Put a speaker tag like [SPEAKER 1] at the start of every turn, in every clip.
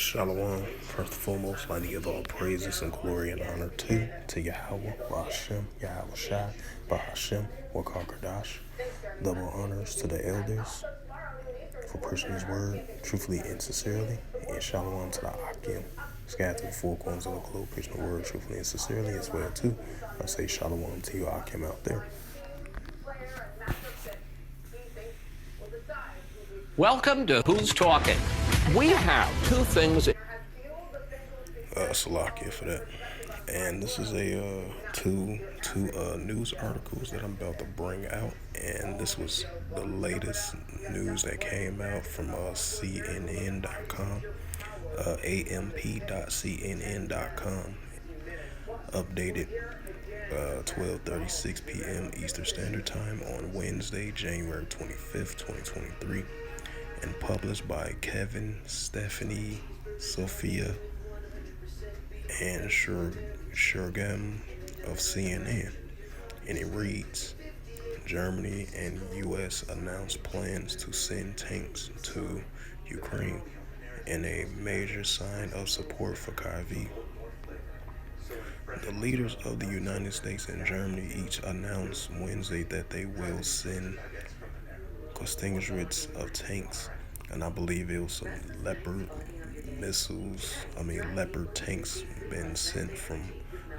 [SPEAKER 1] Shalom. First and foremost, I'd like to give all praises and glory and honor to Yahweh, Bahashem, Yahweh Shai, Bahashem, Wakar Kadash. Double honors to the elders for preaching his word truthfully and sincerely. And shalom to the Akim, scattered to the four corners of the globe, preaching the word truthfully and sincerely as well too. I say shalom to you Akim out there.
[SPEAKER 2] Welcome to Who's Talking. We have two things.
[SPEAKER 1] Salakia for that. And this is a two news articles that I'm about to bring out, and this was the latest news that came out from CNN.com, amp.cnn.com, updated 12:36 p.m. Eastern Standard Time on Wednesday, January 25th, 2023, and published by Kevin, Stephanie, Sophia, and Shurgam of CNN. And it reads, Germany and U.S. announced plans to send tanks to Ukraine in a major sign of support for Kyiv. The leaders of the United States and Germany each announced Wednesday that they will send contingents of tanks, and I believe it was some Leopard tanks been sent from,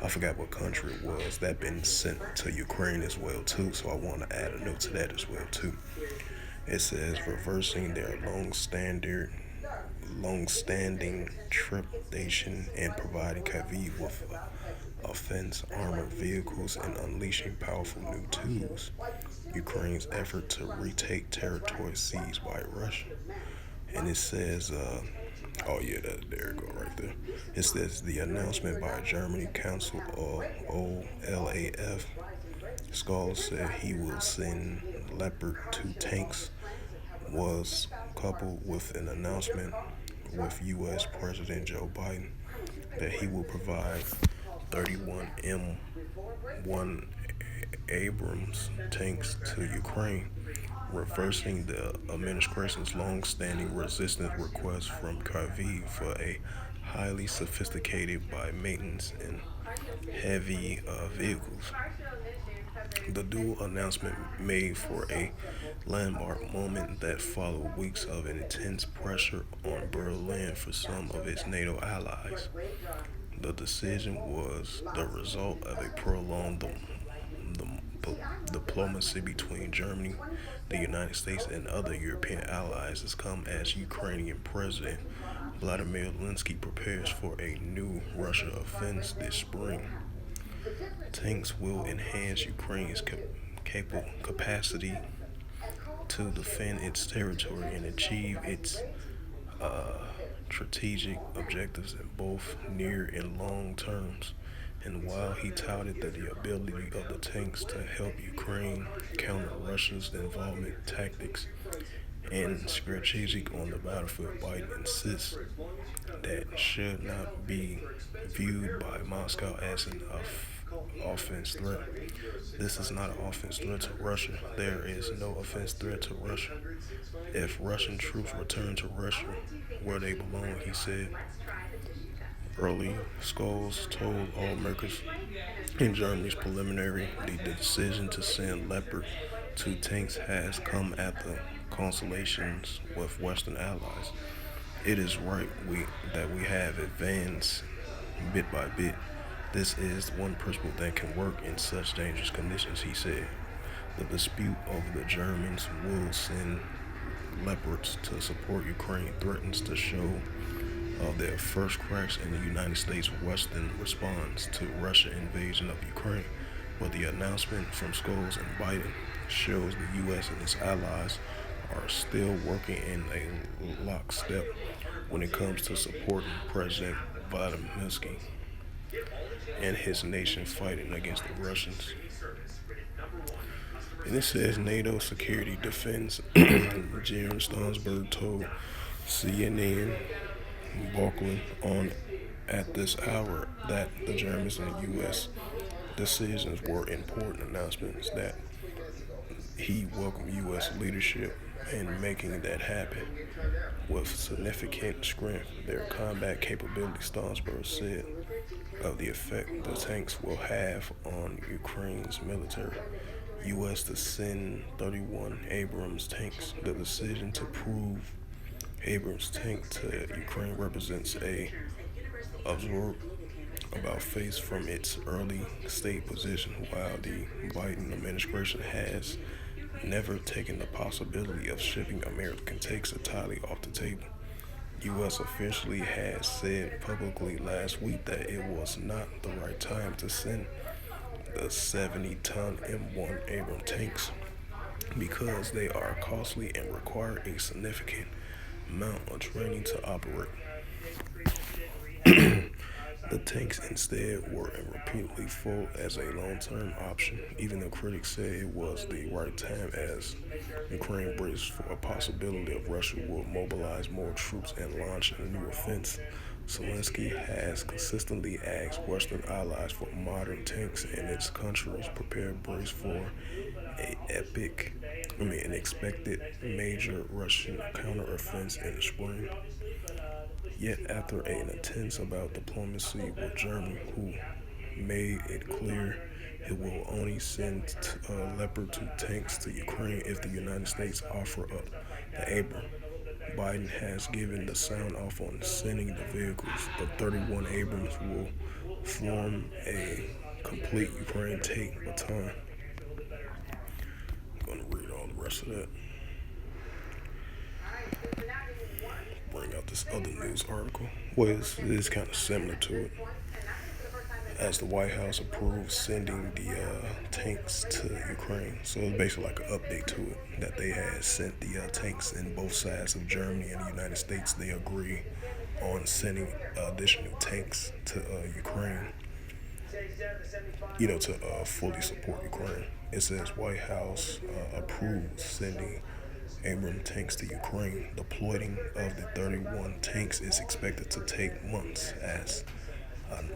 [SPEAKER 1] I forgot what country it was, that been sent to Ukraine as well too, so I want to add a note to that as well too. It says reversing their long-standing trepidation and providing Kyiv with offense armored vehicles and unleashing powerful new tools. Ukraine's effort to retake territory seized by Russia. And it says, there it go right there. It says the announcement by Germany Council of OLAF scholars said he will send Leopard 2 tanks was coupled with an announcement with U.S. President Joe Biden that he will provide 31 M1 Abrams tanks to Ukraine, reversing the administration's long-standing resistance request from Kyiv for a highly sophisticated by maintenance and heavy vehicles. The dual announcement made for a landmark moment that followed weeks of intense pressure on Berlin for some of its NATO allies. The decision was the result of a prolonged diplomacy between Germany, the United States, and other European allies has come as Ukrainian President Vladimir Zelensky prepares for a new Russia offense this spring. Tanks will enhance Ukraine's capacity to defend its territory and achieve its strategic objectives in both near and long terms. And while he touted that the ability of the tanks to help Ukraine counter Russia's involvement tactics and strategic on the battlefield, Biden insists that should not be viewed by Moscow as an offense threat. This is not an offense threat to Russia. There is no offense threat to Russia. If Russian troops return to Russia, where they belong, he said. Early scholars told all Americans in Germany's preliminary the decision to send Leopard 2 tanks has come at the consultations with Western allies. It is right that we have advanced bit by bit. This is one principle that can work in such dangerous conditions, he said. The dispute over the Germans will send Leopards to support Ukraine threatens to show their first cracks in the United States' Western response to Russia's invasion of Ukraine. But the announcement from Scholz and Biden shows the U.S. and its allies are still working in a lockstep when it comes to supporting President Vladimir Zelensky and his nation fighting against the Russians. And it says NATO Security Defense Jim Stoltenberg told CNN Balkan on at this hour that the Germans and the U.S. decisions were important announcements that he welcomed U.S. leadership in making that happen. With significant strength, their combat capability, Stonsberg said, of the effect the tanks will have on Ukraine's military. U.S. to send 31 Abrams tanks. The decision to prove Abrams tank to Ukraine represents a absurd about face from its early state position, while the Biden administration has never taken the possibility of shipping American tanks entirely off the table. U.S. officially has said publicly last week that it was not the right time to send the 70-ton M1 Abrams tanks because they are costly and require a significant amount of training to operate. The tanks instead were repeatedly full as a long-term option, even though critics said it was the right time as Ukraine braced for a possibility of Russia will mobilize more troops and launch a new offense. Zelensky has consistently asked Western allies for modern tanks, and its countries prepared brace for an expected major Russian counteroffensive in the spring. Yet, after an intense about diplomacy with Germany, who made it clear it will only send Leopard 2 tanks to Ukraine if the United States offer up the Abrams, Biden has given the sign off on sending the vehicles. The 31 Abrams will form a complete Ukraine tank battalion. I'm going to read all the rest of that. Bring out this other news article. Well, it is kind of similar to it. As the White House approved sending the tanks to Ukraine. So it's basically like an update to it that they had sent the tanks in both sides of Germany and the United States. They agree on sending additional tanks to Ukraine, to fully support Ukraine. It says White House approved sending Abrams tanks to Ukraine. Deploying of the 31 tanks is expected to take months, as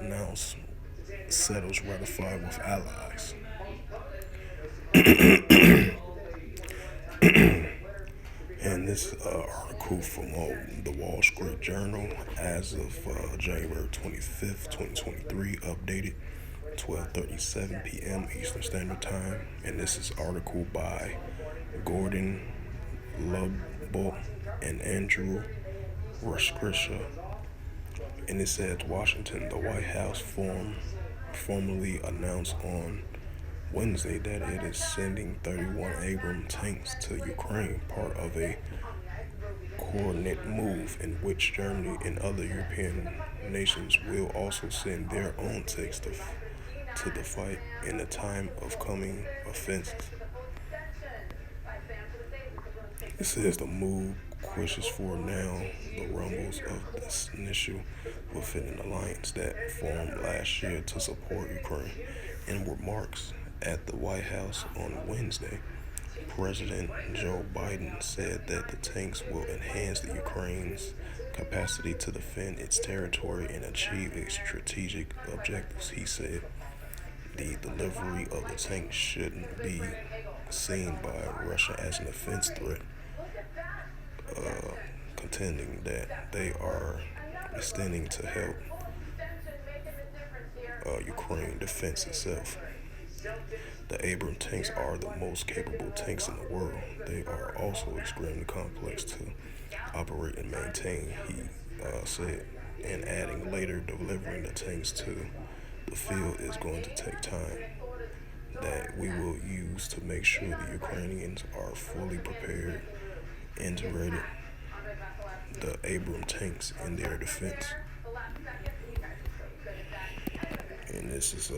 [SPEAKER 1] announced settles ratified with allies. And this article from the Wall Street Journal as of January 25th, 2023, updated 12:37 p.m. Eastern Standard Time. And this is article by Gordon Lubbock and Andrew Rashkrisha. And it says Washington, the White House formally announced on Wednesday that it is sending 31 Abrams tanks to Ukraine, part of a coordinated move in which Germany and other European nations will also send their own tanks to the fight in the time of coming offenses. It says the move pushes for now the rumbles of this initial within an alliance that formed last year to support Ukraine. In remarks at the White House on Wednesday, President Joe Biden said that the tanks will enhance the Ukraine's capacity to defend its territory and achieve its strategic objectives. He said the delivery of the tanks shouldn't be seen by Russia as an offense threat, contending that they are extending to help Ukraine defend itself. The Abrams tanks are the most capable tanks in the world. They are also extremely complex to operate and maintain, he said, and adding later delivering the tanks to the field is going to take time that we will use to make sure the Ukrainians are fully prepared, integrated the Abrams tanks in their defense. And this is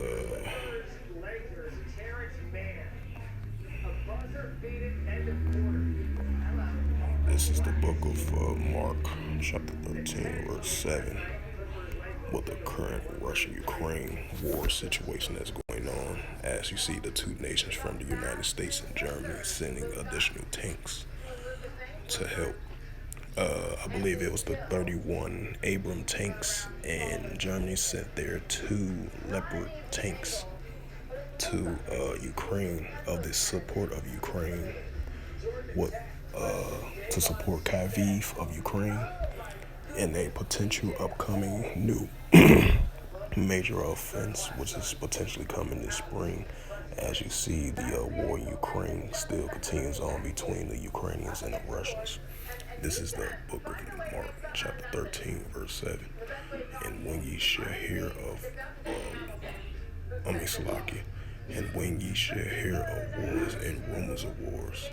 [SPEAKER 1] the book of Mark, chapter 13, verse 7, with the current Russia-Ukraine war situation that's going on. As you see, the two nations from the United States and Germany sending additional tanks to help. I believe it was the 31 Abrams tanks, and Germany sent their 2 Leopard tanks to Ukraine of the support of Ukraine with to support Kyiv of Ukraine in a potential upcoming new major offense, which is potentially coming this spring. As you see, the war in Ukraine still continues on between the Ukrainians and the Russians. This is the book of Mark, chapter 13, verse 7. And when ye shall hear of, Salakia, and when ye shall hear of wars and rumors of wars,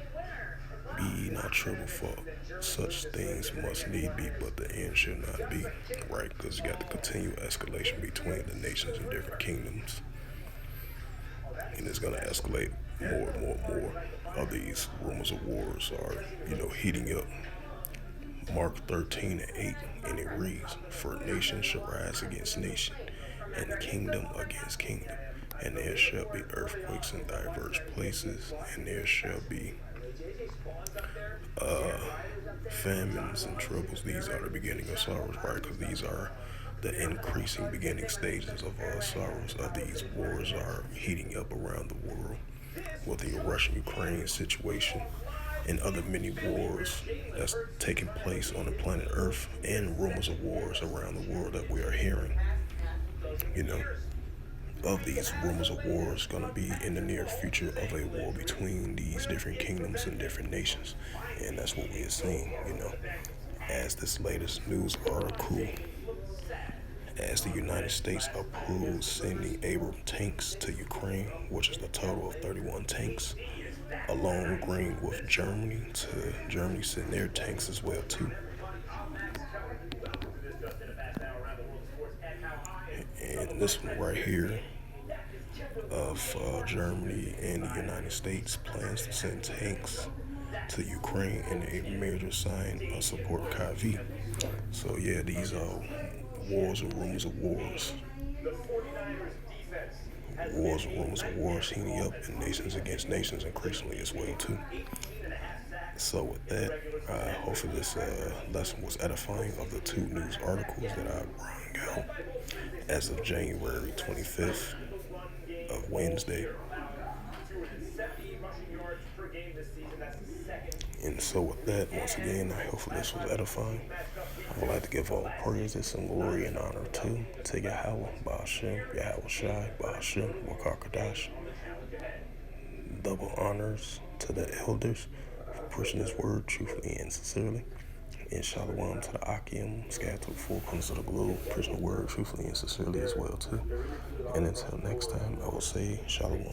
[SPEAKER 1] be ye not troubled, for such things must need be, but the end shall not be. Right? Because you got the continual escalation between the nations and different kingdoms. And it's going to escalate more and more and more. Of these rumors of wars are, heating up. Mark 13 and 8, and it reads, for nation shall rise against nation, and kingdom against kingdom. And there shall be earthquakes in diverse places, and there shall be famines and troubles. These are the beginning of sorrows, right? Because these are the increasing beginning stages of sorrows. Of these wars are heating up around the world, with the Russian-Ukraine situation and other many wars that's taking place on the planet Earth, and rumors of wars around the world that we are hearing. You know, of these rumors of wars going to be in the near future of a war between these different kingdoms and different nations. And that's what we are seeing, as this latest news article, as the United States approves sending Abrams tanks to Ukraine, which is the total of 31 tanks, along agreeing with Germany to Germany send their tanks as well too. And this one right here of Germany and the United States plans to send tanks to Ukraine in a major sign of support Kyiv. So yeah, these are wars and rumors of wars. Wars and rumors of wars heating up, and nations against nations increasingly as well too. So with that, hopefully this lesson was edifying of the two news articles that I brought out as of January 25th of Wednesday. And so with that, once again, I hopefully this was edifying. I would like to give all praises and glory and honor to Yahweh, Ba'ashem, Yahweh Shai, Ba'ashem, Wakakadash. Double honors to the elders for pushing this word truthfully and sincerely. And shalom to the Akim, scattered to the four corners of the globe, pushing the word truthfully and sincerely as well too. And until next time, I will say shalom.